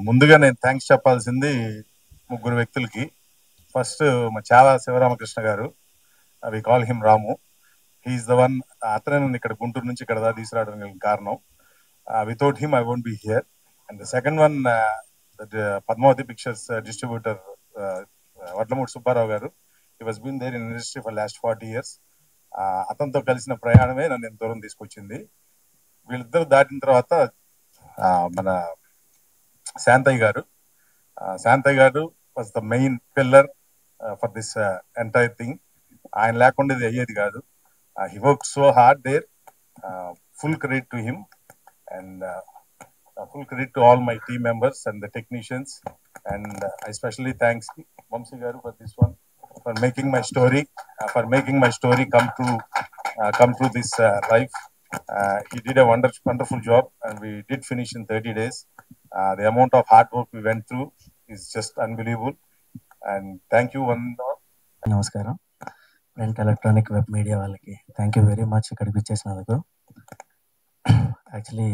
ముందుగా నేను థ్యాంక్స్ చెప్పాల్సింది ముగ్గురు వ్యక్తులకి. ఫస్ట్ మా చాలా Sivaramakrishna garu, we call him Ramu. He's the one. అతనే నన్ను ఇక్కడ గుంటూరు నుంచి ఇక్కడ దాకా తీసుకురావడానికి కారణం. Without him I won't be here. And the second one, Padmavathi pictures distributor Vadlamudi Subbarao garu. He was been there in industry for last 40 years. అతనితో కలిసిన ప్రయాణమే నన్ను ఎంత దూరం తీసుకొచ్చింది. వీళ్ళిద్దరు దాటిన తర్వాత మన Shantayya garu was the main pillar for this entire thing. ఆయన లేకుండా ఇది అయ్యేది కాదు. He work so hard there. Full credit to him and full credit to all my team members and the technicians, and I especially thanks Vamsi garu for this one, for making my story come to this life. He did a wonderful job and we did finish in 30 days. The amount of hard work we went through is just unbelievable, and thank you one and all. నమస్కారం. Print electronic web media వాళ్ళకి thank you very much ఇక్కడికి వచ్చేసినందుకు. Actually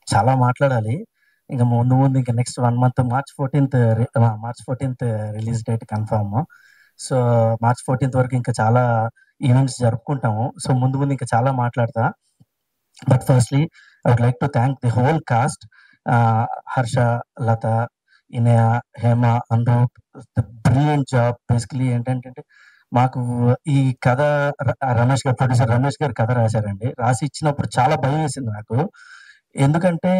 చాలా మాట్లాడాలి. ఇంకా ముందు ఇంకా next 1 month March 14th release date confirm. So March 14th వరకు ఇంకా చాలా ఈవెంట్స్ జరుపుకుంటాము. సో ముందు ఇంకా చాలా మాట్లాడతా. But firstly I would like to thank the whole cast. Harsha, Latha, Inaya, Hema, Anuroop, the brilliant job. Basically ఏంటంటే మాకు ఈ కథ ప్రొడ్యూసర్ రమేష్ గారు కథ రాశారండి. రాసి ఇచ్చినప్పుడు చాలా భయం వేసింది నాకు. ఎందుకంటే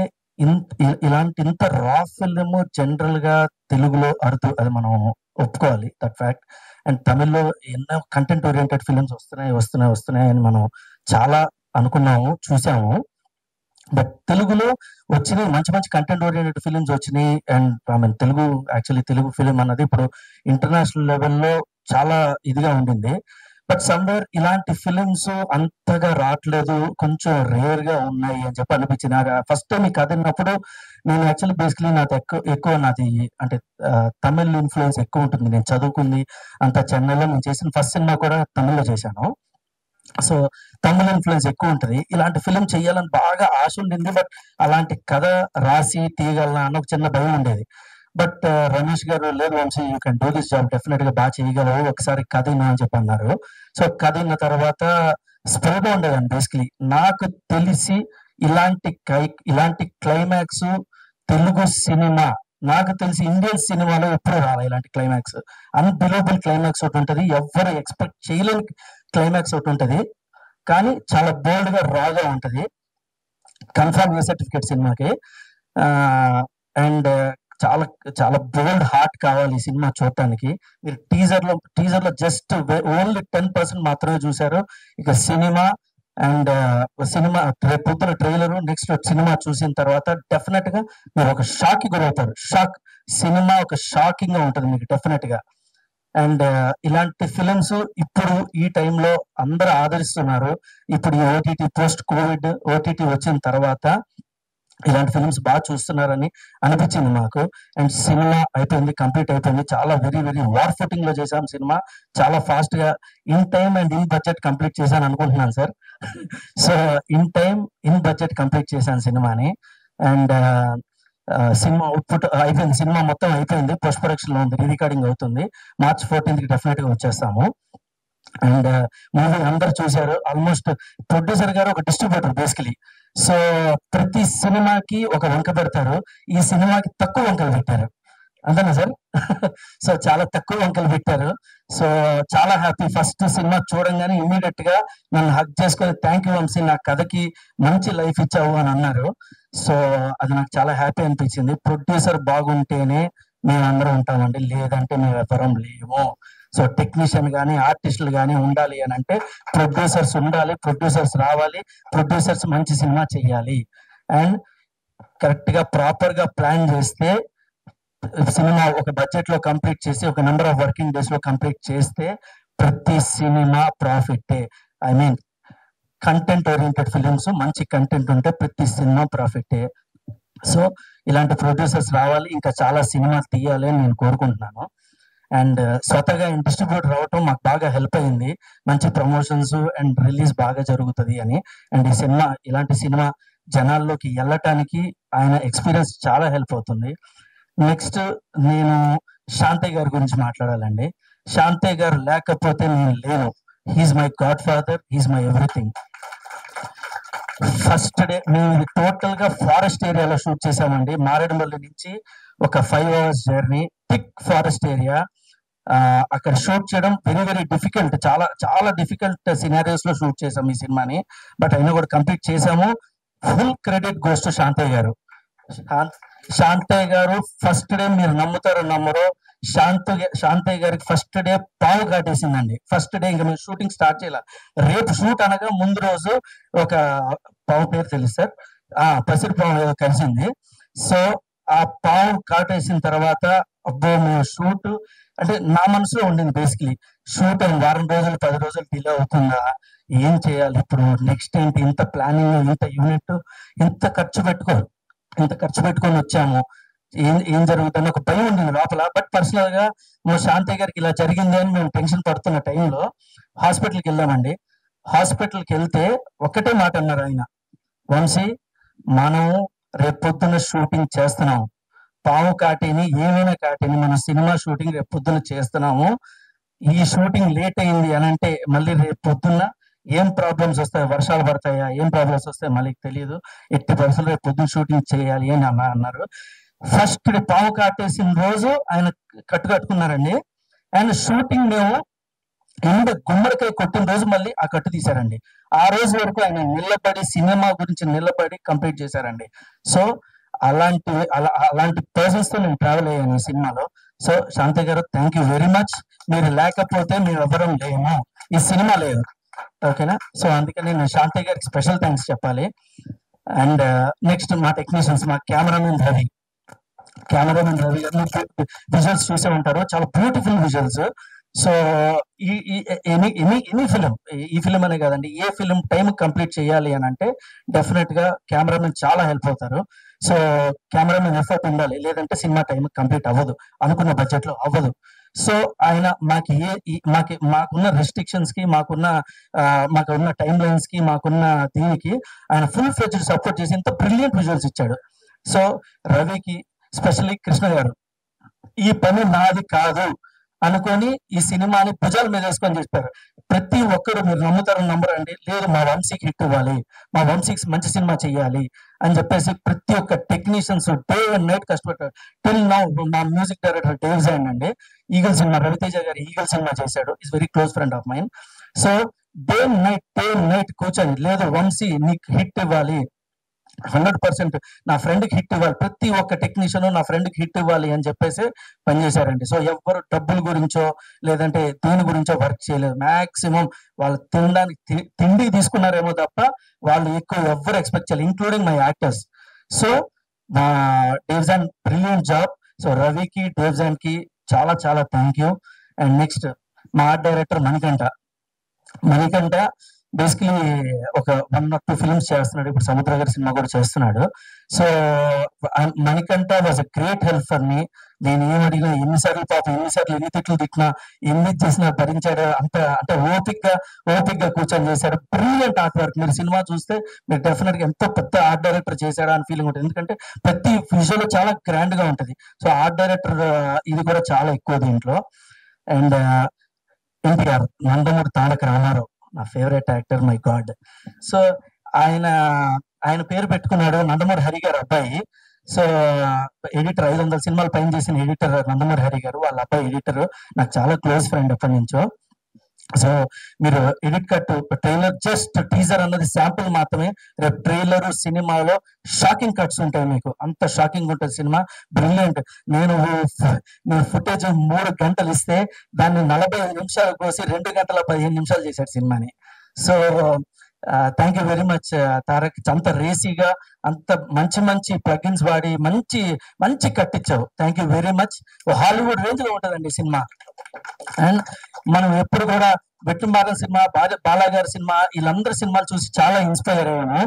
ఇంత రా ఫిల్మ్ జనరల్ గా తెలుగులో అది మనం ఒప్పుకోవాలి, దట్ ఫ్యాక్ట్. అండ్ తమిళ్లో ఎన్నో కంటెంట్ ఓరియంటెడ్ ఫిల్మ్స్ వస్తున్నాయి అని మనం చాలా అనుకున్నాము, చూసాము. బట్ తెలుగులో వచ్చినాయి మంచి కంటెంట్ ఓరియంటెడ్ ఫిల్మ్స్ వచ్చినాయి. అండ్ తెలుగు ఫిలిం అన్నది ఇప్పుడు ఇంటర్నేషనల్ లెవెల్లో చాలా ఇదిగా ఉండింది. బట్ సమ్వేర్ ఇలాంటి ఫిలిమ్స్ అంతగా రావట్లేదు, కొంచెం రేర్ గా ఉన్నాయి అని చెప్పి అనిపించింది. ఫస్ట్ టైం ఈ కథ విన్నప్పుడు నేను యాక్చువల్లీ బేసికలీ ఎక్కువ నాది అంటే తమిళ్ ఇన్ఫ్లుయెన్స్ ఎక్కువ ఉంటుంది. నేను చదువుకుంది అంత చెన్నైలో, నేను చేసిన ఫస్ట్ సినిమా కూడా తమిళ్లో చేశాను. సో తమిళ ఇన్ఫ్లుయెన్స్ ఎక్కువ ఉంటుంది. ఇలాంటి ఫిలిం చెయ్యాలని బాగా ఆశ ఉండింది. బట్ అలాంటి కథ రాసి తీయగలనా అని ఒక చిన్న భయం ఉండేది. బట్ రమేష్ గారు, లేదు Vamshi, you can do this job, definite గా బాగా చేయగలవు, ఒకసారి కథ విన్నా అని చెప్పి అన్నారు. సో కథ విన్న తర్వాత స్ప్రెడ్ ఉండేదండి. బేసికలీ నాకు తెలిసి ఇలాంటి క్లైమాక్స్ తెలుగు సినిమా, నాకు తెలిసి ఇండియన్ సినిమాలో ఎప్పుడు రావాలి ఇలాంటి క్లైమాక్స్. అన్బిలీవబుల్ క్లైమాక్స్ ఒకటి ఉంటుంది, ఎవరు ఎక్స్పెక్ట్ చేయలేని క్లైమాక్స్ ఒకటి ఉంటుంది, కానీ చాలా బోల్డ్ గా రాగా ఉంటది. కన్ఫర్మ్ సర్టిఫికేట్ సినిమాకి. అండ్ చాలా చాలా బోల్డ్ హార్ట్ కావాలి ఈ సినిమా చూడటానికి. మీరు టీజర్ లో జస్ట్ ఓన్లీ 10% మాత్రమే చూశారు. ఇక సినిమా అండ్ సినిమా పొద్దున ట్రైలర్, నెక్స్ట్ సినిమా చూసిన తర్వాత డెఫినెట్ గా మీరు ఒక షాక్ కి గురవుతారు. సినిమా ఒక షాకింగ్ గా ఉంటుంది మీకు డెఫినెట్ గా. అండ్ ఇలాంటి ఫిలిమ్స్ ఇప్పుడు ఈ టైంలో అందరూ ఆదరిస్తున్నారు. ఇప్పుడు ఈ ఓటీటీ, పోస్ట్ కోవిడ్ ఓటీటీ వచ్చిన తర్వాత ఇలాంటి ఫిలిమ్స్ బాగా చూస్తున్నారని అనిపించింది మాకు. అండ్ సినిమా అయిపోయింది, కంప్లీట్ అయిపోయింది. చాలా వెరీ వార్ ఫుటింగ్ లో చేసాం సినిమా. చాలా ఫాస్ట్ గా in time and in budget complete చేశాను అనుకుంటున్నాను sir. So in time in budget complete చేశాను సినిమాని. అండ్ సినిమా అవుట్పుట్ అయిపోయింది, సినిమా మొత్తం అయిపోయింది, పోస్ట్ ప్రొడక్షన్ లో ఉంది, రికార్డింగ్ అవుతుంది. మార్చ్ 14th కి డెఫినెట్ గా వచ్చేస్తాము. అండ్ మూవీ అందరు చూశారు. ఆల్మోస్ట్ ప్రొడ్యూసర్ గారు ఒక డిస్ట్రిబ్యూటర్ బేసికలీ. సో ప్రతి సినిమాకి ఒక వంక పెడతారు, ఈ సినిమాకి తక్కువ వంకలు పెట్టారు, అంతేనా సార్? సో చాలా తక్కువ వంకలు పెట్టారు. సో చాలా హ్యాపీ. ఫస్ట్ సినిమా చూడంగానే ఇమ్మీడియట్ గా నన్ను హక్ చేసుకొని థ్యాంక్ యూ వంశీ, నా కథకి మంచి లైఫ్ ఇచ్చావు అని అన్నారు. సో అది నాకు చాలా హ్యాపీ అనిపించింది. ప్రొడ్యూసర్ బాగుంటేనే మేమందరం ఉంటామండి, లేదంటే మేము ఎవరం లేము. సో టెక్నీషియన్ కానీ ఆర్టిస్టులు కానీ ఉండాలి అని అంటే ప్రొడ్యూసర్స్ ఉండాలి, ప్రొడ్యూసర్స్ రావాలి, ప్రొడ్యూసర్స్ మంచి సినిమా చెయ్యాలి. అండ్ కరెక్ట్ గా ప్రాపర్ గా ప్లాన్ చేస్తే సినిమా ఒక బడ్జెట్ లో కంప్లీట్ చేసి ఒక నెంబర్ ఆఫ్ వర్కింగ్ డేస్ లో కంప్లీట్ చేస్తే ప్రతి సినిమా ప్రాఫిటే. I mean content oriented films, మంచి కంటెంట్ ఉంటే ప్రతి సినిమా ప్రాఫిటే. సో ఇలాంటి ప్రొడ్యూసర్స్ రావాలి, ఇంకా చాలా సినిమా తీయాలి అని నేను కోరుకుంటున్నాను. అండ్ స్వతగా డిస్ట్రిబ్యూటర్ రావటం మాకు బాగా హెల్ప్ అయింది. మంచి ప్రమోషన్స్ అండ్ రిలీజ్ బాగా జరుగుతుంది అని. అండ్ ఈ సినిమా, ఇలాంటి సినిమా జనాల్లోకి వెళ్ళటానికి ఆయన ఎక్స్పీరియన్స్ చాలా హెల్ప్ అవుతుంది. నెక్స్ట్ నేను శాంతయ్య గారి గురించి మాట్లాడాలండి. శాంతయ్య గారు లేకపోతే నేను లేను. He's my godfather, he's my everything. First day మేము ఇది టోటల్ గా ఫారెస్ట్ ఏరియాలో షూట్ చేసామండి. మారేడుమల్లి నుంచి ఒక 5 hours journey, thick forest area. అక్కడ షూట్ చేయడం వెరీ వెరీ డిఫికల్ట్, చాలా చాలా డిఫికల్ట్ సినారియోస్ లో షూట్ చేసాం ఈ సినిమాని. బట్ అయినా కూడా కంప్లీట్ చేసాము. Full credit goes to Shantayya గారు. శాంతయ్య గారు ఫస్ట్ డే మీరు నమ్ముతారో నమ్మరో, శాంతయ్య గారికి ఫస్ట్ డే పావు కాటేసిందండి. ఫస్ట్ డే ఇంకా మేము షూటింగ్ స్టార్ట్ చేయాల. రేపు షూట్ అనగా ముందు రోజు ఒక పావు పేరు తెలుసు సార్, పసిరి పావు ఏదో కలిసింది. సో ఆ పావు కాటేసిన తర్వాత అబ్బో మేము షూట్ అంటే నా మనసులో ఉండింది బేసిక్లీ, షూట్ వారం రోజులు 10 రోజులు డిలే అవుతుందా, ఏం చేయాలి ఇప్పుడు, నెక్స్ట్ ఏంటి, ఇంత ప్లానింగ్, ఇంత యూనిట్, ఇంత ఖర్చు పెట్టుకొని వచ్చాము, ఏం జరుగుతుందని ఒక భయం ఉండింది లోపల. బట్ పర్సనల్ గా మా శాంతయ్య గారికి ఇలా జరిగింది అని మేము టెన్షన్ పడుతున్న టైంలో హాస్పిటల్కి వెళ్ళామండి. హాస్పిటల్కి వెళ్తే ఒకటే మాట అన్నారు ఆయన, వంశీ మనం రేపు పొద్దున్న షూటింగ్ చేస్తున్నాము, పాము కాటిని ఏమైనా కాటిని మన సినిమా షూటింగ్ రేపు పొద్దున్న చేస్తున్నాము. ఈ షూటింగ్ లేట్ అయింది అని అంటే మళ్ళీ రేపు పొద్దున్న ఏం ప్రాబ్లమ్స్ వస్తాయి, వర్షాలు పడతాయా, ఏం ప్రాబ్లమ్స్ వస్తాయి మళ్ళీ తెలియదు, ఎట్టి పరిస్థితుల్లో రేపు పొద్దున్న షూటింగ్ చేయాలి అని అన్నారు. ఫస్ట్ పాము కాటేసిన రోజు ఆయన కట్టుకున్నారండి. ఆయన షూటింగ్ మేము గుమ్మడికాయ కొట్టిన రోజు మళ్ళీ ఆ కట్టు తీశారండి. ఆ రోజు వరకు ఆయన నిలబడి సినిమా గురించి నిలబడి కంప్లీట్ చేశారండి. సో అలాంటి పర్సన్స్ తో నేను ట్రావెల్ అయ్యాను ఈ సినిమాలో. సో శాంతయ్య గారు థ్యాంక్ యూ వెరీ మచ్. మీరు లేకపోతే మేము ఎవరం లేము, ఈ సినిమా లేదు. ఓకేనా? సో అందుకని నేను శాంతయ్య గారికి స్పెషల్ థ్యాంక్స్ చెప్పాలి. అండ్ నెక్స్ట్ మా టెక్నీషియన్స్, మా కెమెరామెన్ రవి గారు విజువల్స్ చూసే ఉంటారు, చాలా beautiful visuals. So any film, ఈ ఫిలిం అనే కాదండి, ఏ ఫిలిం టైం కంప్లీట్ చేయాలి అని అంటే డెఫినెట్ గా కెమెరామెన్ చాలా హెల్ప్ అవుతారు. సో కెమెరామెన్ ఎఫర్ట్ ఉండాలి, లేదంటే సినిమా టైం కంప్లీట్ అవ్వదు, అనుకున్న బడ్జెట్ లో అవ్వదు. సో ఆయన మాకున్న రెస్ట్రిక్షన్స్ కి, మాకున్న టైం లైన్స్ కి, మాకున్న దీనికి ఆయన ఫుల్ ఫ్లెడ్జ్డ్ సపోర్ట్ చేసి ఇంత బ్రిలియంట్ విజువల్స్ ఇచ్చాడు. సో రవికి, స్పెషల్లీ కృష్ణ గారు, ఈ పని నాది కాదు అనుకొని ఈ సినిమాని భుజాల మీద వేసుకొని చెప్పారు. ప్రతి ఒక్కరు, మీరు నమ్ముతారో నమ్మరండి, లేదు మా వంశీకి హిట్ ఇవ్వాలి, మా వంశీకి మంచి సినిమా చెయ్యాలి అని చెప్పేసి ప్రతి ఒక్క టెక్నీషియన్స్ డే అండ్ నైట్ కష్టపడ్డారు. టిల్ నౌ మా మ్యూజిక్ డైరెక్టర్ డేవ్ జైన్ అండి, ఈగల్ సినిమా, రవితేజ గారు ఈగల్ సినిమా చేశాడు, is very close friend of mine. So day night కూర్చొని, లేదు వంశీ నీకు హిట్ ఇవ్వాలి, 100% నా ఫ్రెండ్కి హిట్ ఇవ్వాలి, ప్రతి ఒక్క టెక్నీషియన్ నా ఫ్రెండ్కి హిట్ ఇవ్వాలి అని చెప్పేసి పనిచేశారండి. సో ఎవ్వరు డబ్బుల గురించో లేదంటే దేని గురించో వర్క్ చేయలేదు. మాక్సిమం వాళ్ళు తిండి తీసుకున్నారేమో తప్ప వాళ్ళు ఎక్కువ ఎవ్వరు ఎక్స్పెక్ట్ చేయలేదు, ఇంక్లూడింగ్ మై యాక్టర్స్. సో మా డేవ్జాన్ బ్రిలియంట్ జాబ్. సో రవికి, డేవ్జాన్ కి చాలా చాలా థ్యాంక్ యూ. అండ్ నెక్స్ట్ మా ఆర్ట్ డైరెక్టర్ మణికంఠ బేసికలీ ఒక 1 or 2 ఫిల్మ్స్ చేస్తున్నాడు, ఇప్పుడు సముద్ర గారి సినిమా కూడా చేస్తున్నాడు. So Manikanta was a great help for me. నేను ఏం అడిగినా, ఎన్నిసార్లు ఎన్ని తిట్లు తిట్టినా, ఎన్ని చేసినా భరించాడు. అంటే ఓపిక్గా కూర్చొని చేశాడు. Brilliant art work. మీరు సినిమా చూస్తే మీరు డెఫినెట్ గా ఎంతో పెద్ద ఆర్ట్ డైరెక్టర్ చేశాడా అని ఫీలింగ్ ఉంటుంది, ఎందుకంటే ప్రతి విజువల్ చాలా గ్రాండ్ గా ఉంటుంది. సో ఆర్ట్ డైరెక్టర్ ఇది కూడా చాలా ఎక్కువ దీంట్లో. అండ్ ఎన్టీఆర్, నందమూరి తారక రామారావు, నా favourite actor, my God. So ఆయన పేరు పెట్టుకున్నాడు నందమూరి హరి గారు అబ్బాయి. సో ఎడిటర్, 500 సినిమాలు పైన చేసిన ఎడిటర్ నందమూరి హరి గారు, వాళ్ళ అబ్బాయి ఎడిటర్, నాకు చాలా క్లోజ్ ఫ్రెండ్ ఎప్పటి నుంచో. సో మీరు edit cut, trailer, just teaser అన్నది శాంపుల్ మాత్రమే. రేపు ట్రైలర్ సినిమాలో షాకింగ్ కట్స్ ఉంటాయి, మీకు అంత షాకింగ్ ఉంటుంది సినిమా. బ్రిలియంట్. నేను ఫుటేజ్ 3 గంటలు ఇస్తే దాన్ని 45 నిమిషాలు కోసి 2 గంటల 15 నిమిషాలు చేశాడు సినిమాని. So thank you very much Tarak. అంత రేసీగా, అంత మంచి ప్లగిన్స్ వాడి మంచి కట్టించావు. Thank you very much. Hollywood range లో ఉంటుందండి సినిమా. అండ్ మనం ఎప్పుడు కూడా వెట్టుంబాగం సినిమా, బాలాగారి సినిమా, వీళ్ళందరి సినిమాలు చూసి చాలా ఇన్స్పైర్ అయ్యాను.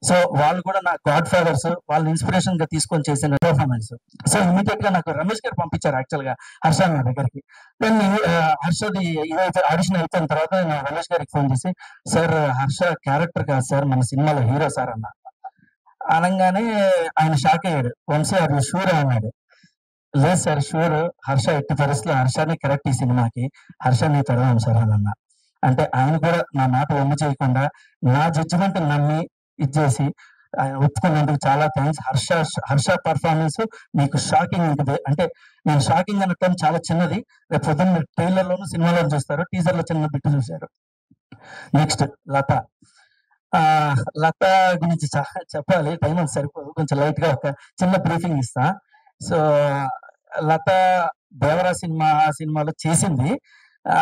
సో వాళ్ళు కూడా నా గాడ్ ఫాదర్స్, వాళ్ళని ఇన్స్పిరేషన్ గా తీసుకొని చేసిన పర్ఫార్మెన్స్. సో ఇమీడియట్ గా నాకు రమేష్ గారు పంపించారు యాక్చువల్ గా హర్ష నా దగ్గరికి. నేను హర్షది ఆడిషన్ అయిపోయిన తర్వాత నేను రమేష్ గారికి ఫోన్ చేసి, సార్ హర్ష క్యారెక్టర్ కాదు సార్, మన సినిమాలో హీరో సార్ అన్న. అనగానే ఆయన షాక్ అయ్యాడు. వంశీ ఆర్ యు షూర్ అన్నాడు. లేదు సార్, షూర్. హర్ష ఎట్టి పరిస్థితుల్లో హర్షనే కరెక్ట్ ఈ సినిమాకి. హర్షని పెడదాం సార్ అని అన్న. అంటే ఆయన కూడా నా మాట వమ్ము చేయకుండా నా జడ్జిమెంట్ నమ్మి ఇచ్చేసి ఆయన ఒప్పుకున్నందుకు చాలా థ్యాంక్స్. హర్ష పర్ఫార్మెన్స్ మీకు షాకింగ్ ఉంటుంది. అంటే నేను షాకింగ్ అన్న టైం చాలా చిన్నది. రేపు పొద్దున్న మీరు ట్రైలర్ లోను సినిమాలో చూస్తారు, టీజర్ లో చిన్న బిట్టు చూశారు. నెక్స్ట్ లత. ఆ లత గురించి చెప్పాలి, టైం అంత సరిపోదు. కొంచెం లైట్ గా ఒక చిన్న బ్రీఫింగ్ ఇస్తా. సో లత దేవరా సినిమాలో చేసింది. ఆ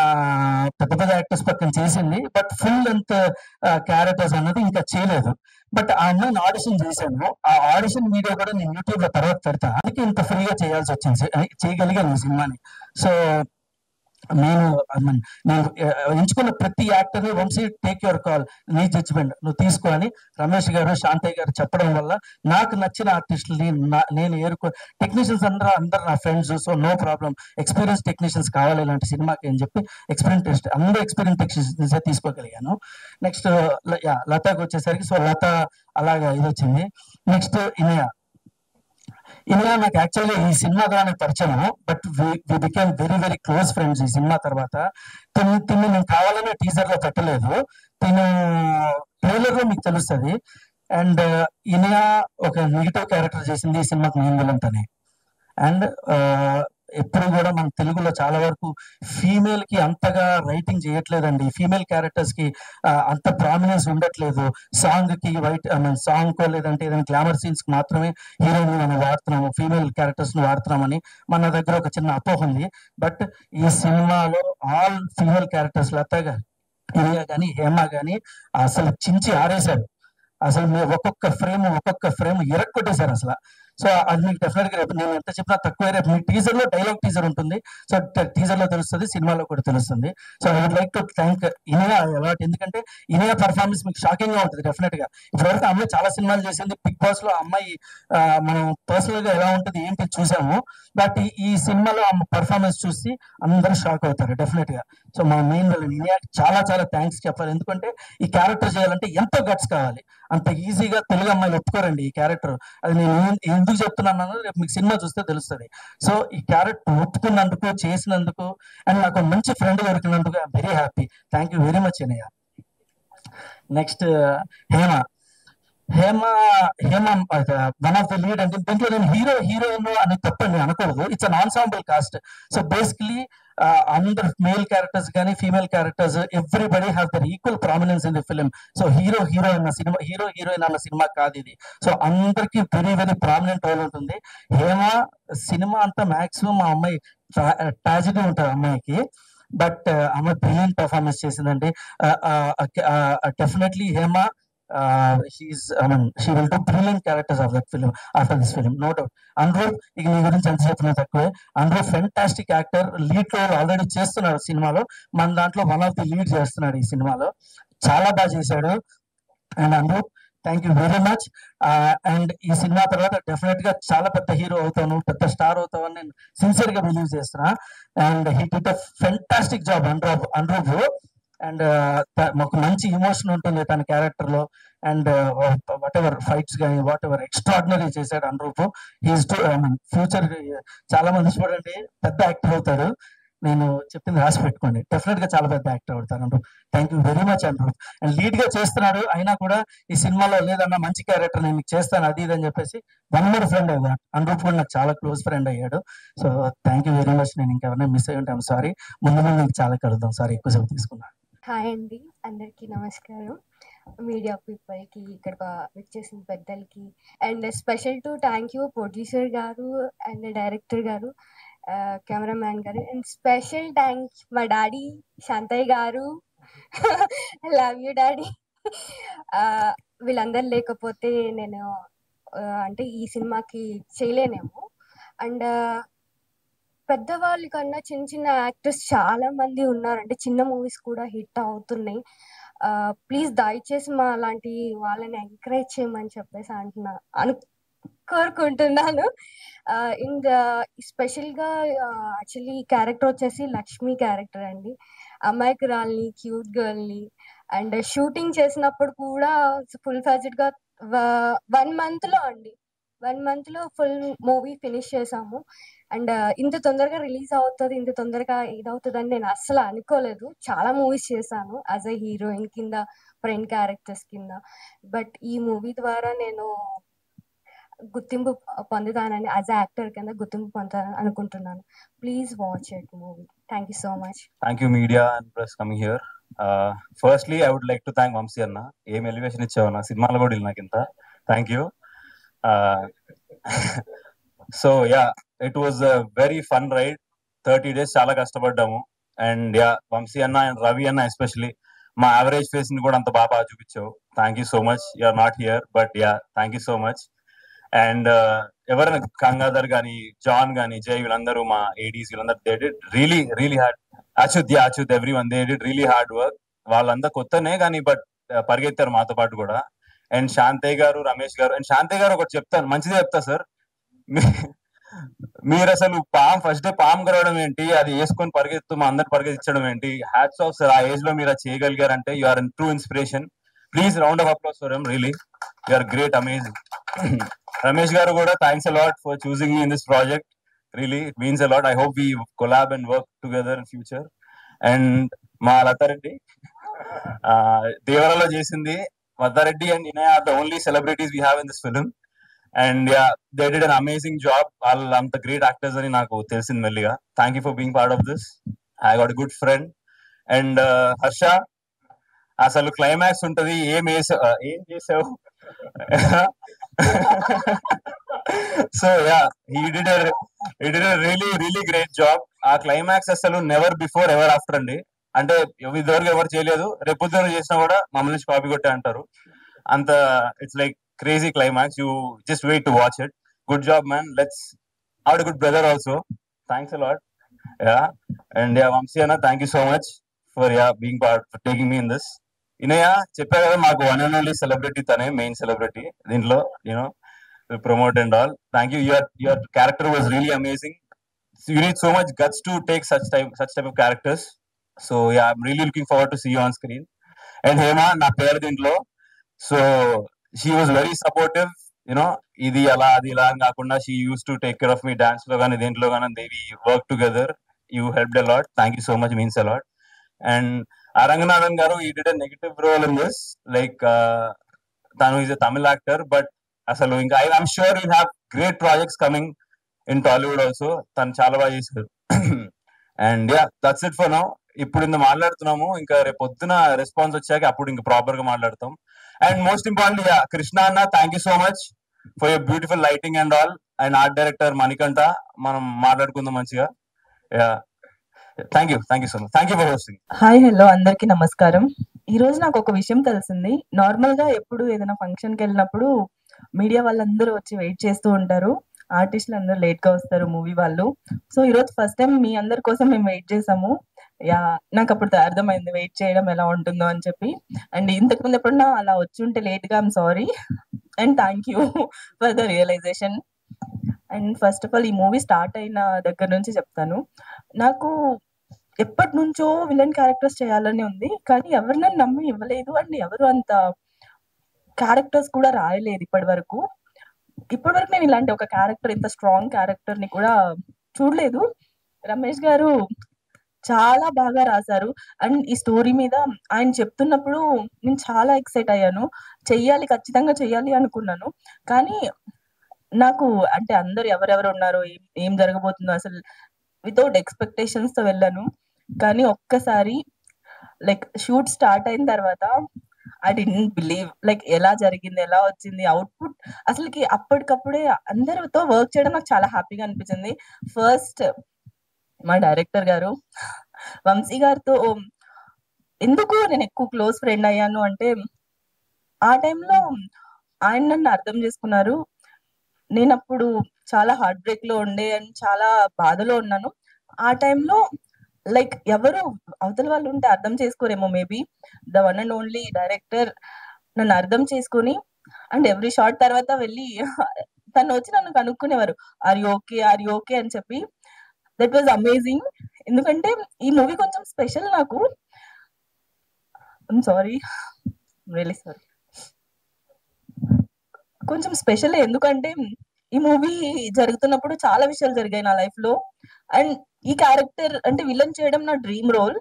పెద్ద పెద్ద యాక్టర్స్ పక్కన చేసింది, బట్ ఫుల్ లెంత్ క్యారెక్టర్స్ అన్నది ఇంకా చేయలేదు. బట్ ఆ అమ్మాయిని ఆడిషన్ చేశాను. ఆ ఆడిషన్ వీడియో కూడా నేను యూట్యూబ్ లో తర్వాత పెడతా. అందుకే ఇంత ఫ్రీగా చేయాల్సి వచ్చింది, చేయగలిగాను ఈ సినిమాని. సో నేను ఎంచుకున్న ప్రతి actor Vamshi take your call, నీ జడ్జిమెంట్ నువ్వు తీసుకో అని రమేష్ గారు, శాంతయ్య గారు చెప్పడం వల్ల నాకు నచ్చిన ఆర్టిస్టులని నేను టెక్నీషియన్స్ అందరూ నా friends. So no problem, experience technicians కావాలి ఇలాంటి సినిమాకి అని చెప్పి అందరూ ఎక్స్పీరియన్స్ టెక్నీషియన్స్ తీసుకోగలిగాను. నెక్స్ట్ లతాకి వచ్చేసరికి, సో లత అలాగా ఇది వచ్చింది. నెక్స్ట్ ఇలా నాకు యాక్చువల్లీ ఈ సినిమా ద్వారా పరిచయం, but we became very very close friends ఈ సినిమా తర్వాత. తిని నేను కావాలనే టీజర్ లో పెట్టలేదు, తిను ట్రైలర్ లో మీకు తెలుస్తుంది. అండ్ ఈయన ఒక నెగిటివ్ క్యారెక్టర్ చేసింది ఈ సినిమాకి మెయిన్ విలన్ తనే. అండ్ ఎప్పుడు కూడా మన తెలుగులో చాలా వరకు ఫీమేల్ కి అంతగా రైటింగ్ చేయట్లేదండి. ఫీమేల్ క్యారెక్టర్స్ కి అంత ప్రామినెన్స్ ఉండట్లేదు. సాంగ్ కి సాంగ్ కో లేదంటే ఏదైనా గ్లామర్ సీన్స్ కి మాత్రమే హీరోయిన్ మనం వాడుతున్నాము, ఫీమేల్ క్యారెక్టర్స్ ని వాడుతున్నామని మన దగ్గర ఒక చిన్న అపోహ ఉంది. బట్ ఈ సినిమాలో ఆల్ ఫీమేల్ క్యారెక్టర్స్ లత కానీ హేమ కానీ అసలు చించి ఆరేశారు. అసలు మీరు ఒక్కొక్క ఫ్రేమ్ ఇరక్కొట్టేశారు అసలు. సో అది మీకు డెఫినెట్ గా రేపు నేను ఎంత చెప్పినా తక్కువ. రేపు మీ టీజర్ లో డైలాగ్ టీజర్ ఉంటుంది, సో టీజర్ లో తెలుస్తుంది, సినిమాలో కూడా తెలుస్తుంది. So I would like to thank Iniya a lot. ఎందుకంటే ఇనియా పర్ఫార్మెన్స్ మీకు షాకింగ్ గా ఉంటుంది డెఫినెట్ గా. ఇప్పటివరకు అమ్మాయి చాలా సినిమాలు చేసింది. బిగ్ బాస్ లో అమ్మాయి మనం పర్సనల్ గా ఎలా ఉంటుంది ఏంటి చూసాము. బట్ ఈ సినిమాలో ఆ పర్ఫార్మెన్స్ చూసి అందరూ షాక్ అవుతారు డెఫినెట్ గా. సో మా మెయిన్ ఇనియా చాలా చాలా థ్యాంక్స్ చెప్పాలి. ఎందుకంటే ఈ క్యారెక్టర్ చేయాలంటే ఎంతో గట్స్ కావాలి. అంత ఈజీగా తెలుగు అమ్మాయిలు ఒప్పుకోరండి ఈ క్యారెక్టర్. అది నేను ఎందుకు చెప్తున్నాను రేపు మీకు సినిమా చూస్తే తెలుస్తుంది. సో ఈ క్యారెక్టర్ ఒప్పుకున్నందుకు, చేసినందుకు, అండ్ నాకు మంచి ఫ్రెండ్ దొరికినందుకు I'm very happy. Thank you very much అన్నయ్య. Next Hema. Hema one of the lead. అంటే దీంట్లో నేను హీరోయిన్ అని తప్పని అనకూడదు. It's an ensemble cast. So basically అందరు మేల్ క్యారెక్టర్స్ కానీ female characters everybody have their equal prominence in the film. So heroine అన్న సినిమా కాదు ఇది. సో అందరికి వెరీ వెరీ ప్రామినెంట్ రోల్ ఉంటుంది. హేమ సినిమా అంతా మాక్సిమం ఆ అమ్మాయి ట్రాజడీ ఉంటుంది అమ్మాయికి, బట్ ఆమె బ్రిలియంట్ పర్ఫార్మెన్స్ చేసిందండి. Definitely Hema she will do brilliant characters of that film after this film, no doubt. Anirudh, ఇక నీ గురించి ఎంత చెప్పినా తక్కువే. Anirudh fantastic actor, lead role already చేస్తున్నాడు సినిమాలో. మన దాంట్లో వన్ ఆఫ్ ది లీడ్ చేస్తున్నాడు ఈ సినిమాలో, చాలా బాగా చేశాడు. And Anirudh, thank you very much. And ఈ సినిమా తర్వాత డెఫినెట్ గా చాలా పెద్ద హీరో అవుతాను, పెద్ద స్టార్ అవుతావు అని నేను సిన్సియర్ గా బిలీవ్ చేస్తున్నా. And he did a fantastic job Anirudh. And మాకు మంచి ఇమోషన్ ఉంటుంది తన క్యారెక్టర్ లో. అండ్ వాట్ ఎవర్ ఫైట్స్ కానీ వాట్ ఎవర్ ఎక్స్ట్రాడినరీ చేశాడు Anirudh. హీస్ ఫ్యూచర్ చాలా మంది చూడండి పెద్ద యాక్టర్ అవుతాడు. నేను చెప్పింది రాసి పెట్టుకోండి, డెఫినెట్ గా చాలా పెద్ద యాక్టర్ అవుతారు Anirudh. Thank you very much Anirudh. And lead గా చేస్తున్నాడు, అయినా కూడా ఈ సినిమాలో లేదన్నా మంచి క్యారెక్టర్ నేను మీకు చేస్తాను అది ఇది అని చెప్పేసి వన్ మోర్ ఫ్రెండ్ అయ్యాడు. Anirudh కూడా నాకు చాలా క్లోజ్ ఫ్రెండ్ అయ్యాడు. So thank you very much. నేను ఇంకెవరైనా మిస్ అయ్యి ఉంటాను, సారీ. ముందు మీకు చాలా కలుద్దాం, సారీ ఎక్కువసేపు తీసుకున్నాను. హాయ్ అండి, అందరికీ నమస్కారం. మీడియా పీపుల్కి, ఇక్కడ వచ్చేసిన పెద్దలకి, and special to thank you producer గారు అండ్ డైరెక్టర్ గారు, కెమెరామ్యాన్ గారు, అండ్ స్పెషల్ థ్యాంక్స్ మా డాడీ శాంతయ్య గారు. Love you daddy. వీళ్ళందరూ లేకపోతే నేను అంటే ఈ సినిమాకి చేయలేనేమో. అండ్ పెద్దవాళ్ళ కన్నా చిన్న చిన్న యాక్టర్స్ చాలా మంది ఉన్నారంటే చిన్న మూవీస్ కూడా హిట్ అవుతున్నాయి. ప్లీజ్ దయచేసి మా అలాంటి వాళ్ళని ఎంకరేజ్ చేయమని చెప్పేసి కోరుకుంటున్నాను. ఇంక స్పెషల్గా యాక్చువల్లీ ఈ క్యారెక్టర్ వచ్చేసి లక్ష్మి క్యారెక్టర్ అండి. అమాయకురాల్ని, క్యూట్ గర్ల్ని. అండ్ షూటింగ్ చేసినప్పుడు కూడా ఫుల్ ఫ్లెడ్జ్డ్గా 1 month లో ఫుల్ మూవీ ఫినిష్ చేసాము. అండ్ ఇంత తొందరగా రిలీజ్ అవుతుంది, ఇంత తొందరగా ఇదవుతుంది అని నేను అస్సలు అనుకోలేదు. చాలా మూవీస్ చేశాను యాజ్ ఎ హీరోయిన్ కింద, ఫ్రెండ్ క్యారెక్టర్స్ కింద. బట్ ఈ మూవీ ద్వారా నేను గుర్తింపు పొందుతానని, యాజ్ ఎ యాక్టర్ కింద గుర్తింపు పొందుతానని అనుకుంటున్నాను. Please watch it movie. Thank you so much. Thank you media and press coming here. Firstly I would like to thank Vamshi అన్న. ఏం ఎలివేషన్ ఇచ్చావు అన్న, సినిమాలో కూడా నాకు ఇంత. Thank you. So yeah, it was a very fun ride. 30 days చాలా కష్టపడ్డాము. And yeah, Vamsi అన్న అండ్ రవి అన్న ఎస్పెషలీ మా యావరేజ్ ఫేస్ ని కూడా అంత బాగా చూపించావు. Thank you so much. You are not here but yeah, thank you so much. And ఎవరైనా గంగాధర్ గానీ, జాన్ గానీ, జై, వీళ్ళందరూ మా ఏడీస్, వీళ్ళందరూ they did really hard. Achyut every one they did really hard work. వాళ్ళందరూ కొత్తనే కానీ బట్ పరిగెత్తారు మాతో పాటు కూడా. అండ్ శాంతయ్య గారు, రమేష్ గారు. అండ్ శాంతయ్య గారు ఒకటి చెప్తాను, మంచిదే చెప్తా సార్. మీరు అసలు ఫస్ట్ డే పాము గరవడం ఏంటి, అది వేసుకొని పరిగెత్తు మా అందరు పరిగెత్తించడం ఏంటి. Hats off sir. ఆ ఏజ్ లో మీరు అది చేయగలిగారంటే you are true inspiration. Please round of applause for him. Really you are great, amazing. Ramesh garu కూడా thanks a lot for choosing me in this project. Really it means a lot. I hope we collab and work together in future. And మా లతారెడ్డి దేవరాలో చేసింది. Latha Reddy and Inaya are the only celebrities we have in this film. And yeah, they did an amazing job. వాళ్ళు అంత great actors అని నాకు తెలిసింది మెల్లిగా. Thank you for being part of this. I got good friend. And Harsha, అసలు climax ఉంటది, ఏం చేసావు. So yeah, he did a really great job. ఆ క్లైమాక్స్ అసలు నెవర్ బిఫోర్ ఎవర్ ఆఫ్టర్ అండి. అంటే ఇదివరకు ఎవరు చేయలేదు, రేపు చేసినా కూడా మమ్మల్ని కాపీ కొట్టే అంటారు. అంత it's like crazy climax. You just wait to watch it. Good job, man. Let's have a good brother also. Thanks a lot. Yeah. And yeah, Vamsi Anna, thank you so much for being part, for taking me in this. Inaya చెప్పా కదా, మాకు one and only celebrity తనే, main celebrity దీంట్లో. Promote and all. Thank you. Your character was really amazing. So you need so much guts to take such type of characters. So yeah, I'm really looking forward to see you on screen. And Hema, na పేరు దీంట్లో. So she was very supportive, ఇది అలా అది ఇలా అని కాకుండా she used to take care of me dance లో కానీ దేంట్లో కానీ. we work together. You helped a lot. Thank you so much, means a lot. And Aranganathan garu, he did a negative role in this, like tanu is a Tamil actor, but asalu inka I'm sure he'll have great projects coming in Tollywood also. Tanu చాలా బాగా చేశారు. And yeah, that's it for now. ఇప్పుడు ఇంత మాట్లాడుతున్నాము, ఇంకా రేపు పొద్దున response వచ్చాక అప్పుడు ఇంకా ప్రాపర్ గా మాట్లాడతాం. అండ్ మోస్ట్ ఇంపార్టెంట్లీ కృష్ణ అన్న, thank you so much for your beautiful lighting and all. And art director Manikanta, మనం మాట్లాడుకుందాం మంచిగా. Thank you so much. Thank you for hosting. Hi, hello, అందరికీ నమస్కారం. ఈ రోజు నాకు ఒక విషయం తెలిసింది. నార్మల్ గా ఎప్పుడు ఏదైనా ఫంక్షన్ కి వెళ్ళినప్పుడు మీడియా వాళ్ళందరూ వచ్చి వెయిట్ చేస్తూ ఉంటారు, ఆర్టిస్టులు అందరూ లేట్ గా వస్తారు, మూవీ వాళ్ళు. సో ఈ రోజు ఫస్ట్ టైం మీ అందరి కోసం మేము వెయిట్ చేసాము. నాకు అప్పుడు అర్థమైంది వెయిట్ చేయడం ఎలా ఉంటుందో అని చెప్పి. అండ్ ఇంతకు ముందు ఎప్పుడన్నా అలా వచ్చి ఉంటే లేట్ గా, I'm sorry and thank you for the realisation. And first of all, ఈ మూవీ స్టార్ట్ అయిన దగ్గర నుంచి చెప్తాను, నాకు ఎప్పటి నుంచో విలన్ క్యారెక్టర్స్ చేయాలని ఉంది, కానీ ఎవరు నన్ను నమ్మి ఇవ్వలేదు. అండ్ ఎవరు అంత క్యారెక్టర్స్ కూడా రాయలేదు ఇప్పటి వరకు. నేను ఇలాంటి ఒక క్యారెక్టర్, ఇంత స్ట్రాంగ్ క్యారెక్టర్ ని కూడా చూడలేదు. రమేష్ గారు చాలా బాగా రాశారు. అండ్ ఈ స్టోరీ మీద ఆయన చెప్తున్నప్పుడు నేను చాలా ఎక్సైట్ అయ్యాను. ఖచ్చితంగా చెయ్యాలి అనుకున్నాను. కానీ నాకు అంటే అందరు ఎవరెవరు ఉన్నారో, ఏం జరగబోతుందో అసలు వితౌట్ ఎక్స్పెక్టేషన్స్ తో వెళ్ళాను. కానీ ఒక్కసారి లైక్ షూట్ స్టార్ట్ అయిన తర్వాత ఐ డిడ్ంట్ బిలీవ్, లైక్ ఎలా జరిగింది, ఎలా వచ్చింది అవుట్పుట్. అసలుకి అప్పటికప్పుడే అందరితో వర్క్ చేయడం నాకు చాలా హ్యాపీగా అనిపించింది. ఫస్ట్ మా డైరెక్టర్ గారు వంశీ గారితో ఎందుకు నేను ఎక్కువ క్లోజ్ ఫ్రెండ్ అయ్యాను అంటే, ఆ టైంలో ఆయన నన్ను అర్థం చేసుకున్నారు. నేను అప్పుడు చాలా హార్ట్ బ్రేక్ లో ఉండే అండ్ చాలా బాధలో ఉన్నాను. ఆ టైంలో లైక్ ఎవరు అవతల వాళ్ళు ఉంటే అర్థం చేసుకోరేమో, maybe the one and only director నన్ను అర్థం చేసుకుని, అండ్ ఎవ్రీ షాట్ తర్వాత వెళ్ళి తను వచ్చి నన్ను కనుక్కునేవారు, ఆర్ యూ ఓకే అని చెప్పి. That was amazing. ఎందుకంటే ఈ మూవీ కొంచెం స్పెషల్ నాకు. Sorry, really sorry. కొంచెం స్పెషల్ ఎందుకంటే ఈ మూవీ జరుగుతున్నప్పుడు చాలా విషయాలు జరిగాయి నా లైఫ్ లో. అండ్ ఈ క్యారెక్టర్ అంటే విలన్ చేయడం నా డ్రీమ్ రోల్.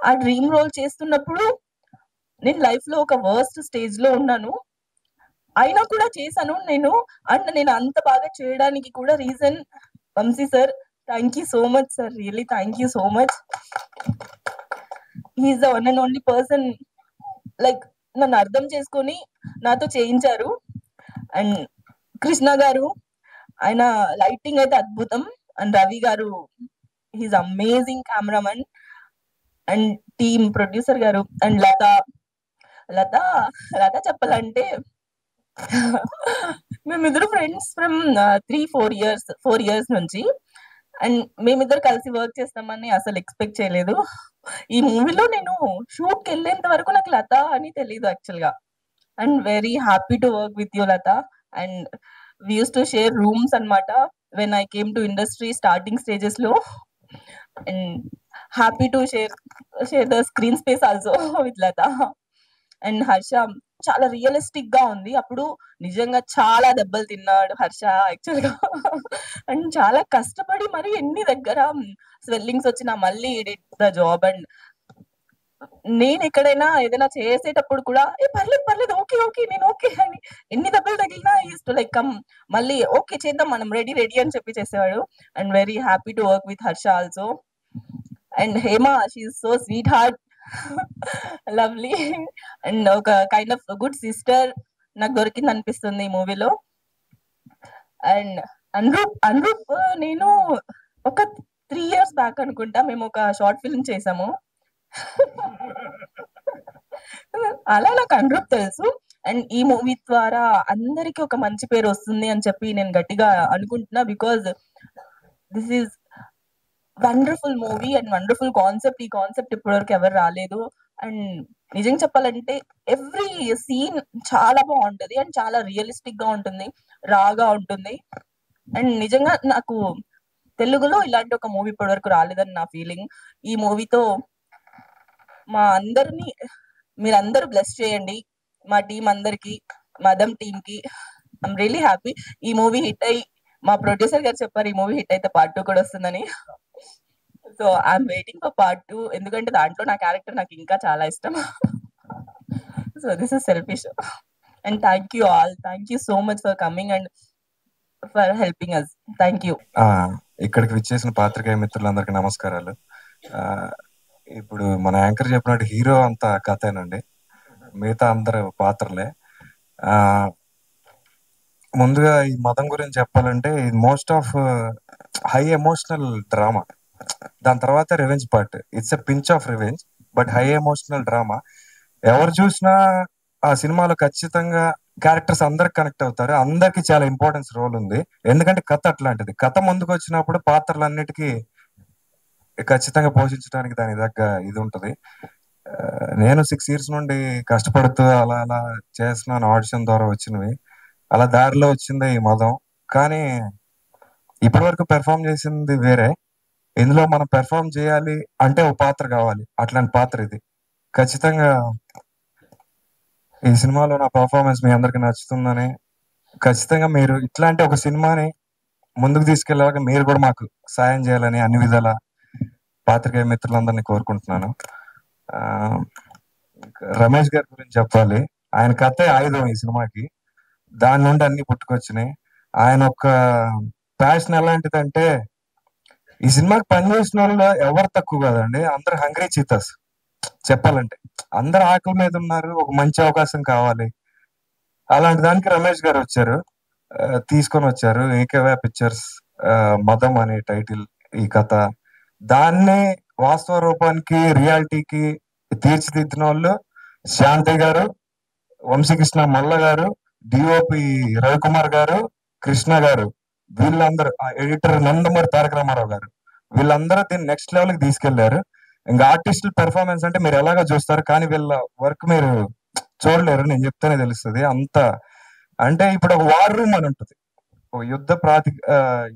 ఆ డ్రీమ్ రోల్ చేస్తున్నప్పుడు నేను లైఫ్ లో ఒక వర్స్ట్ స్టేజ్ లో ఉన్నాను, అయినా కూడా చేశాను నేను. అండ్ నేను అంత బాగా చేయడానికి కూడా reason Vamshi sir. Thank you so much sir, really thank you so much. He's the one and only person like నన్ను అర్థం చేసుకొని నాతో చేయించారు. అండ్ కృష్ణ గారు, ఆయన లైటింగ్ అయితే అద్భుతం. అండ్ రవి గారు, he's amazing cameraman. And team producer గారు. అండ్ లత లత లత చెప్పాలంటే మేమిద్దరు ఫ్రెండ్స్ ఫ్రమ్ 4 years నుంచి. అండ్ మేమిద్దరు కలిసి వర్క్ చేస్తామని అసలు ఎక్స్పెక్ట్ చేయలేదు. ఈ మూవీలో నేను షూట్ కి వెళ్ళేంత వరకు నాకు లత అని తెలియదు యాక్చువల్ గా. And very happy to work with you Latha. And we use to share rooms అన్నమాట when I came to industry starting stages లో. And happy to share the screen space also with Latha. And Harsha చాలా realistic గా ఉంది. అప్పుడు నిజంగా చాలా దెబ్బలు తిన్నాడు హర్ష యాక్చువల్ గా. అండ్ చాలా కష్టపడి మరి ఎన్ని దగ్గర స్వెల్లింగ్స్ వచ్చినా మళ్ళీ ద జాబ్. అండ్ నేను ఎక్కడైనా ఏదైనా చేసేటప్పుడు కూడా పర్లేదు పర్లేదు, ఓకే ఓకే నేను ఓకే అని ఎన్ని దెబ్బలు తగిలినా ఈస్ టు లైక్ కమ్ మళ్ళీ ఓకే చేద్దాం మనం, రెడీ రెడీ అని చెప్పి చేసేవాడు. And very happy to work with Harsha also. And Hema, she's so sweet heart, lovely. And ఒక కైండ్ ఆఫ్ గుడ్ సిస్టర్ నాకు దొరికింది అనిపిస్తుంది ఈ మూవీలో. అండ్ అనురూప్ నేను ఒక 3 years బ్యాక్ అనుకుంటా మేము ఒక షార్ట్ ఫిల్మ్ చేసాము. అలా నాకు అనురూప్ తెలుసు. అండ్ ఈ మూవీ ద్వారా అందరికి ఒక మంచి పేరు వస్తుంది అని చెప్పి నేను గట్టిగా అనుకుంటున్నా. Because this is wonderful movie and wonderful concept. ఈ కాన్సెప్ట్ ఇప్పటివరకు ఎవరు రాలేదు. అండ్ నిజంగా చెప్పాలంటే ఎవ్రీ సీన్ చాలా బాగుంటది అండ్ చాలా రియలిస్టిక్ గా ఉంటుంది, రాగా ఉంటుంది. అండ్ నిజంగా నాకు తెలుగులో ఇలాంటి ఒక మూవీ ఇప్పటివరకు రాలేదని నా ఫీలింగ్. ఈ మూవీతో మా అందరినీ మీరందరూ బ్లెస్ చేయండి, మా టీం అందరికి, మదం టీమ్ కి. I'm really happy. ఈ మూవీ హిట్ అయ్యి మా ప్రొడ్యూసర్ గారు చెప్పారు ఈ మూవీ హిట్ అయితే part 2 కూడా వస్తుందని. So I'm waiting for part 2, ఎందుకంటే దాంట్లో నా క్యారెక్టర్ నాకు ఇంకా చాలా ఇష్టం. So this is selfish. And thank you all, thank you so much for coming and for helping us. Thank you. ఇక్కడికి విచ్చేసిన పాత్రికేయ మిత్రులందరికీ నమస్కారాలు. ఇప్పుడు మన యాంకర్ చెప్పినట్టు హీరో అంతా కథేనండి, మిగతా అందరు పాత్రలే. ముందుగా ఈ మదం గురించి చెప్పాలంటే ఇది most of high emotional drama. దాని తర్వాత revenge part. It's a pinch of revenge but high emotional drama. ఎవరు చూసినా ఆ సినిమాలో ఖచ్చితంగా క్యారెక్టర్స్ అందరికి కనెక్ట్ అవుతారు. అందరికి చాలా ఇంపార్టెన్స్ రోల్ ఉంది, ఎందుకంటే కథ అట్లాంటిది. కథ ముందుకు వచ్చినప్పుడు పాత్రలన్నిటికీ ఖచ్చితంగా పోషించడానికి దాని దగ్గర ఇది ఉంటది. నేను 6 years నుండి కష్టపడుతూ అలా అలా చేస్తున్నాను, ఆడిషన్ ద్వారా వచ్చినవి. అలా దారిలో వచ్చిందే ఈ మదం. కానీ ఇప్పటి వరకు పెర్ఫామ్ చేసింది వేరే. ఇందులో మనం పెర్ఫామ్ చేయాలి అంటే ఒక పాత్ర కావాలి, అట్లాంటి పాత్ర ఇది. ఖచ్చితంగా ఈ సినిమాలో నా పర్ఫార్మెన్స్ మీ అందరికి నచ్చుతుందని, ఖచ్చితంగా మీరు ఇట్లాంటి ఒక సినిమాని ముందుకు తీసుకెళ్ళాక మీరు కూడా మాకు సాయం చేయాలని అన్ని విధాల పాత్రికేయ మిత్రులందరినీ కోరుకుంటున్నాను. రమేష్ గారి గురించి చెప్పాలి. ఆయన కథే ఆయుధం ఈ సినిమాకి. దాని నుండి అన్ని పుట్టుకొచ్చినాయి. ఆయన ఒక ప్యాషన్ ఎలాంటిదంటే ఈ సినిమాకి పనిచేసిన వాళ్ళు ఎవరు తక్కువ కాదండి, అందరు హంగ్రీ చీతాస్. చెప్పాలంటే అందరు ఆకలి మీద ఉన్నారు, ఒక మంచి అవకాశం కావాలి. అలాంటి దానికి రమేష్ గారు వచ్చారు, తీసుకొని వచ్చారు. ఏకేవై పిక్చర్స్ మదం అనే టైటిల్ ఈ కథ. దాన్ని వాస్తవ రూపానికి రియాలిటీకి తీర్చిదిద్దిన వాళ్ళు శాంతి గారు, వంశీకృష్ణ మల్ల గారు, డిఓపి రవికుమార్ గారు, కృష్ణ గారు, వీళ్ళందరూ, ఎడిటర్ నందమూరి తారక రామారావు గారు, వీళ్ళందరూ దీన్ని నెక్స్ట్ లెవెల్ కి తీసుకెళ్లారు. ఇంకా ఆర్టిస్టుల పెర్ఫార్మెన్స్ అంటే మీరు ఎలాగో చూస్తారు, కానీ వీళ్ళ వర్క్ మీరు చూడలేరు, నేను చెప్తేనే తెలుస్తుంది. అంత అంటే ఇప్పుడు ఒక వార్ రూమ్ అని ఉంటుంది, ఒక యుద్ధ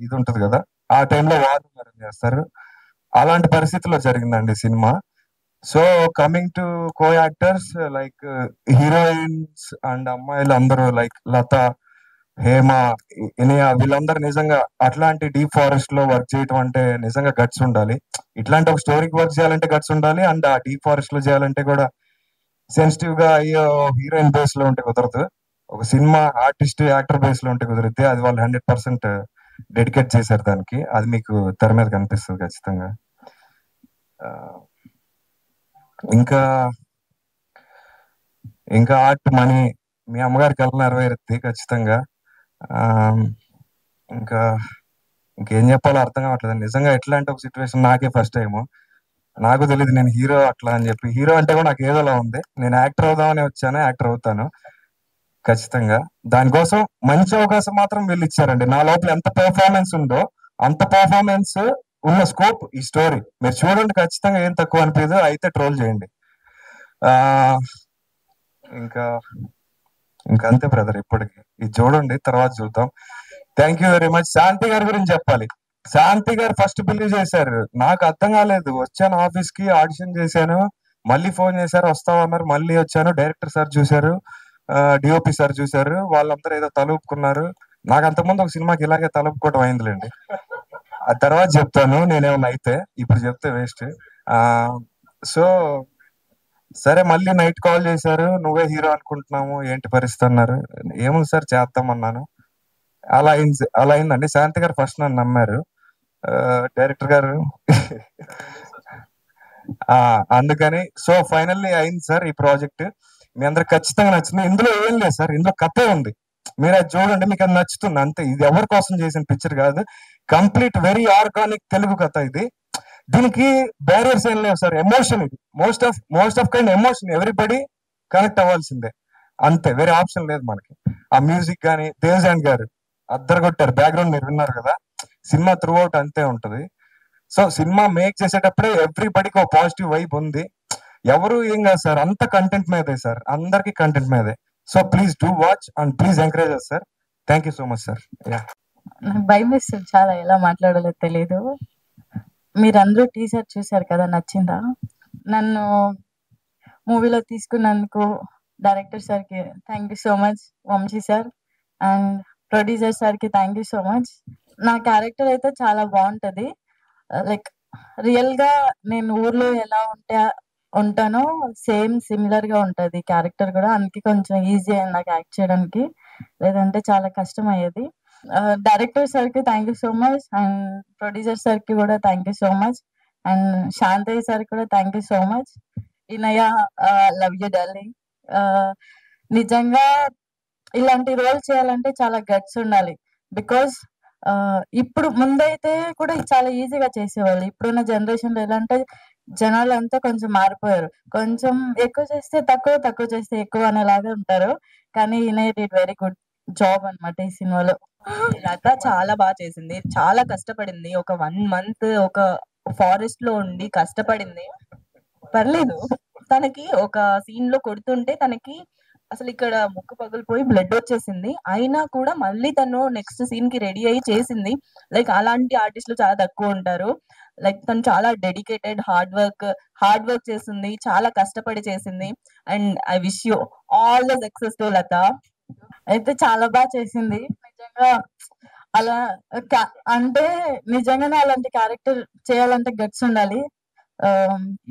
ఇది ఉంటుంది కదా, ఆ టైంలో వార్ రూమ్ అరేంజ్ చేస్తారు. అలాంటి పరిస్థితిలో జరిగిందండి cinema. So coming to co actors, like heroines and అమ్మాయిలు అందరూ లైక్ లత, హేమ, ఇనియా వీళ్ళందరూ నిజంగా అట్లాంటి డీప్ ఫారెస్ట్ లో వర్క్ చేయటం అంటే నిజంగా గట్స్ ఉండాలి. ఇట్లాంటి ఒక స్టోరీకి వర్క్ చేయాలంటే గట్స్ ఉండాలి. అండ్ ఆ డీప్ ఫారెస్ట్ లో చేయాలంటే కూడా సెన్సిటివ్ గా అయ్యో హీరోయిన్ బేస్ లో ఉంటే కుదరదు. ఒక సినిమా ఆర్టిస్ట్ యాక్టర్ బేస్ లో ఉంటే కుదిరితే అది వాళ్ళు 100% డెడికేట్ చేశారు దానికి. అది మీకు తెర మీద కనిపిస్తుంది ఖచ్చితంగా. ఆ, ఇంకా ఇంకా ఆర్ట్ మనీ మీ అమ్మగారికి ఎలా నెరవేరుద్ది ఖచ్చితంగా. ఆ, ఇంకా ఇంకేం చెప్పాలో అర్థం కావట్లేదు నిజంగా. ఎట్లాంటి ఒక సిచ్యువేషన్ నాకే ఫస్ట్ టైం, నాకు తెలియదు నేను హీరో అట్లా అని చెప్పి. హీరో అంటే కూడా నాకు ఏదోలా ఉంది. నేను యాక్టర్ అవుదామని వచ్చాను, యాక్టర్ అవుతాను ఖచ్చితంగా. దానికోసం మంచి అవకాశం మాత్రం వీళ్ళు ఇచ్చారండి. నా లోపల ఎంత పెర్ఫార్మెన్స్ ఉందో అంత పెర్ఫార్మెన్స్ ఉన్న స్కోప్ ఈ స్టోరీ మీరు చూడండి ఖచ్చితంగా. ఏం తక్కువ అనిపించదు, అయితే ట్రోల్ చేయండి. ఆ ఇంకా ఇంకా అంతే బ్రదర్, ఇప్పటికి ఇది చూడండి, తర్వాత చూద్దాం. Thank you very much. Shanti గారి గురించి చెప్పాలి. శాంతి గారు ఫస్ట్ బిలీవ్ చేశారు, నాకు అర్థం కాలేదు. వచ్చాను ఆఫీస్ కి, ఆడిషన్ చేశాను, మళ్ళీ ఫోన్ చేశారు వస్తామన్నారు, మళ్ళీ వచ్చాను. డైరెక్టర్ సార్ చూశారు, డిఓపి సార్ చూశారు, వాళ్ళందరూ ఏదో తలుపుకున్నారు. నాకు అంతకుముందు ఒక సినిమాకి ఇలాగే తలుపుకోవడం అయిందిలేండి. ఆ తర్వాత చెప్తాను నేనేమన్నా అయితే, ఇప్పుడు చెప్తే వేస్ట్. సో సరే, మళ్ళీ నైట్ కాల్ చేశారు, నువ్వే హీరో అనుకుంటున్నాము ఏంటి పరిస్థితి అన్నారు. ఏముంది సార్ చేద్దామన్నాను. అలా అయిందండి. శాంతి గారు ఫస్ట్ నన్ను నమ్మారు, డైరెక్టర్ గారు. అందుకని సో ఫైనల్లీ అయింది సార్ ఈ ప్రాజెక్ట్. మీ అందరికి ఖచ్చితంగా నచ్చింది. ఇందులో ఏం లేదు సార్, ఇందులో కథే ఉంది. మీరు అది చూడండి, మీకు అది నచ్చుతుంది అంతే. ఇది ఎవరి కోసం చేసిన పిక్చర్ కాదు, కంప్లీట్ వెరీ ఆర్గానిక్ తెలుగు కథ ఇది. దీనికి బ్యారియర్స్ ఏం లేవు సార్. ఎమోషన్ ఇది most of kind emotion, everybody connect అవ్వాల్సిందే అంతే, వేరే ఆప్షన్ లేదు మనకి. ఆ మ్యూజిక్ కానీ దేవజాన్ గారు అద్దరు కొట్టారు. బ్యాక్గ్రౌండ్ మీరు విన్నారు కదా, సినిమా త్రూ అవుట్ అంతే ఉంటది. సో సినిమా మేక్ చేసేటప్పుడే ఎవ్రీబడికి ఒక పాజిటివ్ వైబ్ ఉంది. ఎవరు ఏం కాదు సార్, అంత కంటెంట్ మీదే సార్, అందరికి కంటెంట్ మీదే. So please do watch and please encourage us sir. Thank you so much sir. నాకు భయం వేస్తుంది చాలా, ఎలా మాట్లాడాలో తెలియదు. మీరందరూ టీజర్ చూశారు కదా, నచ్చిందా? నన్ను మూవీలో తీసుకున్నందుకు డైరెక్టర్ సార్కి thank you so much, Vamshi sir, and producer సార్కి థ్యాంక్ యూ సో మచ్. నా క్యారెక్టర్ అయితే చాలా బాగుంటుంది. లైక్ రియల్గా నేను ఊర్లో ఎలా ఉంటానో సేమ్ సిమిలర్గా ఉంటుంది క్యారెక్టర్ కూడా. అందుకే కొంచెం ఈజీ అయింది నాకు యాక్ట్ చేయడానికి, లేదంటే చాలా కష్టం అయ్యేది. డైరెక్టర్ సార్కి thank you so much, and producer సార్కి కూడా thank you so much, and Shantayya sir కూడా thank you so much. Inaya, love you darling. నిజంగా ఇలాంటి రోల్ చేయాలంటే చాలా గట్స్ ఉండాలి. బికాస్ ఇప్పుడు ముందైతే కూడా చాలా ఈజీగా చేసేవాళ్ళు. ఇప్పుడున్న జనరేషన్ లో ఎలా అంటే జనాలు అంతా కొంచెం మారిపోయారు. కొంచెం ఎక్కువ చేస్తే తక్కువ, తక్కువ చేస్తే ఎక్కువ అనేలాగా ఉంటారు. కానీ Inaya did very good job అన్నమాట ఈ సినిమాలో. లత చాలా బాగా చేసింది, చాలా కష్టపడింది. ఒక 1 month ఒక ఫారెస్ట్ లో ఉండి కష్టపడింది. పర్లేదు, తనకి ఒక సీన్ లో కొడుతుంటే తనకి అసలు ఇక్కడ ముక్కు పగిలిపోయి బ్లడ్ వచ్చేసింది. అయినా కూడా మళ్ళీ తను నెక్స్ట్ సీన్ కి రెడీ అయ్యి చేసింది. లైక్ అలాంటి ఆర్టిస్టులు చాలా తక్కువ ఉంటారు. లైక్ తను చాలా డెడికేటెడ్, హార్డ్ వర్క్ చేసింది, చాలా కష్టపడి చేసింది. And I wish you all the success to Latha. అయితే చాలా బాగా చేసింది నిజంగా. అలా అంటే నిజంగానే అలాంటి క్యారెక్టర్ చేయాలంటే గట్స్ ఉండాలి.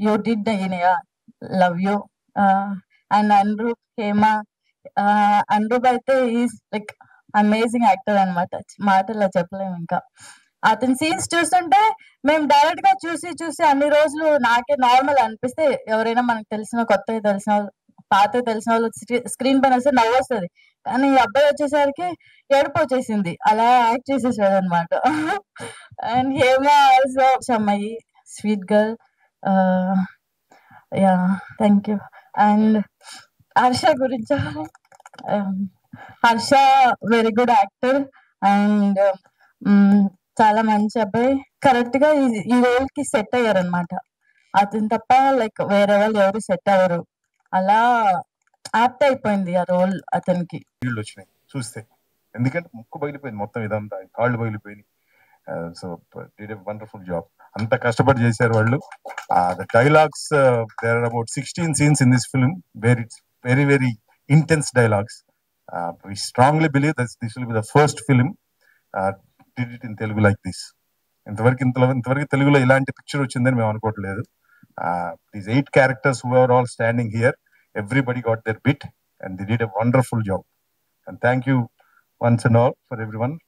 You did Inaya, love you. And Anuroop, Hema, Anuroop అయితే ఈజ్ లైక్ అమేజింగ్ యాక్టర్ అనమాట, మాటల్లో చెప్పలేము. ఇంకా అతని సీన్స్ చూస్తుంటే మేము డైరెక్ట్ గా చూసి అన్ని రోజులు నాకే నార్మల్ అనిపిస్తే, ఎవరైనా మనకు తెలిసిన కొత్తగా తెలిసిన పాత తెలిసిన వాళ్ళు స్క్రీన్ పైన వస్తే నవ్వు వస్తుంది. కానీ ఈ అబ్బాయి వచ్చేసరికి ఏడుపు వచ్చేసింది, అలా యాక్ట్ చేసేసాడు అనమాట. అండ్ హేమ ఆల్సో అమ్మాయి, sweet girl. Yeah, thank you. And Harsha గురించి, Harsha very good actor and చాలా మంచి అబ్బాయి. కరెక్ట్ గా ఈ రోల్ కి సెట్ అయ్యారు అనమాట. అతను తప్ప లైక్ వేరే వాళ్ళు ఎవరు సెట్ అవ్వరు. అలా యాప్ట్ అయిపోయింది ఆ రోల్ అతనికి. నీళ్ళు వచ్చినాయి చూస్తే, ఎందుకంటే ముక్కు పగిలిపోయింది మొత్తం, ఇదంతా కాళ్ళు పగిలిపోయినాయి. So did a wonderful job. అంత కష్టపడి చేశారు వాళ్ళు. The dialogues, there are about 16 scenes in this film where it's very very intense dialogues. We strongly believe that this will be the first film did it in Telugu like this. ఇంతవరకు తెలుగులో ఇలాంటి picture వచ్చిందని మేము అనుకోవట్లేదు. These 8 characters who are all standing here, everybody got their bit and they did a wonderful job. And thank you once and all for everyone.